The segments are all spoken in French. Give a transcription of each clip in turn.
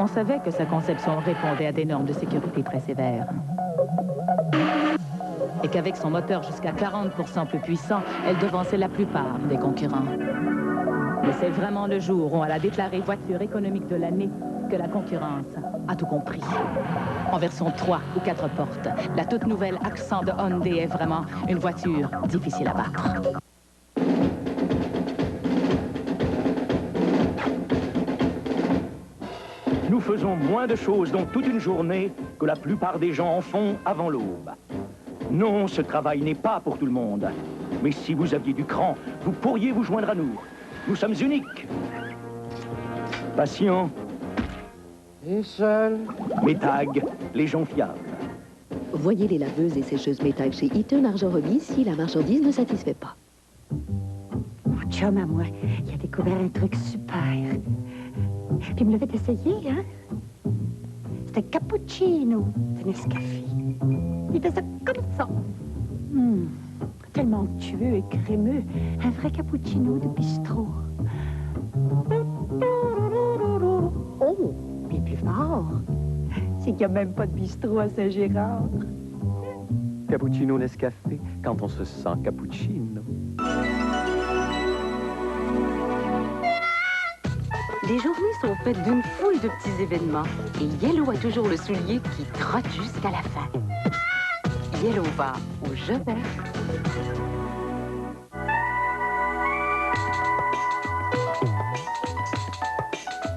On savait que sa conception répondait à des normes de sécurité très sévères. Et qu'avec son moteur jusqu'à 40% plus puissant, elle devançait la plupart des concurrents. Mais c'est vraiment le jour où on l'a déclarée voiture économique de l'année que la concurrence a tout compris. En version 3 ou 4 portes, la toute nouvelle Accent de Hyundai est vraiment une voiture difficile à battre. Nous faisons moins de choses dans toute une journée que la plupart des gens en font avant l'aube. Non, ce travail n'est pas pour tout le monde. Mais si vous aviez du cran, vous pourriez vous joindre à nous. Nous sommes uniques. Patient. Et seul. Métag, les gens fiables. Voyez les laveuses et sécheuses Métag chez Eaton Argent Remis si la marchandise ne satisfait pas. Mon chum à moi, il a découvert un truc super. Puis il me l'avait essayé, hein? C'était cappuccino de Nescafé. Il fait ça comme ça. Tellement onctueux et crémeux. Un vrai cappuccino de bistrot. Oh, bien plus fort. C'est qu'il n'y a même pas de bistrot à Saint-Gérard. Cappuccino Nescafé, quand on se sent cappuccino. Les journées sont faites d'une foule de petits événements. Et Yellow a toujours le soulier qui trotte jusqu'à la fin. Yellow va au jeu vert.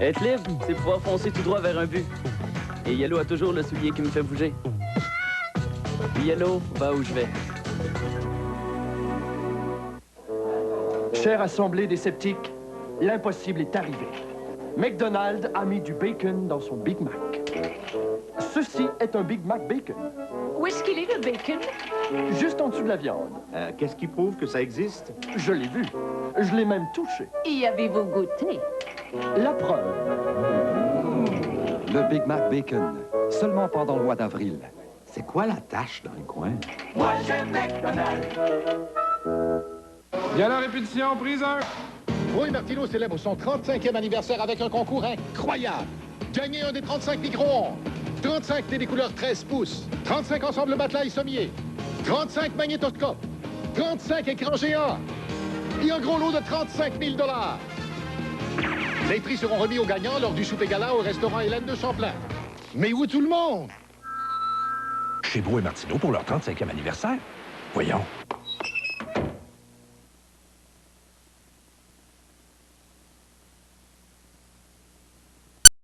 Être libre, c'est pouvoir foncer tout droit vers un but. Et Yellow a toujours le soulier qui me fait bouger. Yellow va où je vais. Chère assemblée des sceptiques, l'impossible est arrivé. McDonald's a mis du bacon dans son Big Mac. Ceci est un Big Mac bacon. Où est-ce qu'il est, le bacon? Juste en dessous de la viande. Qu'est-ce qui prouve que ça existe? Je l'ai vu. Je l'ai même touché. Y avez-vous goûté? La preuve. Le Big Mac Bacon, seulement pendant le mois d'avril. C'est quoi la tâche dans le coin? Moi, j'aime McDonald's. Bien la répétition, prise 1. Roy Martineau célèbre son 35e anniversaire avec un concours incroyable. Gagnez un des 35 micro-ondes, 35 télé couleurs 13 pouces, 35 ensembles matelas et sommiers, 35 magnétoscopes, 35 écrans géants et un gros lot de 35 000 $. Les prix seront remis aux gagnants lors du souper gala au restaurant Hélène de Champlain. Mais où tout le monde? Chez Bro et Martineau pour leur 35e anniversaire. Voyons.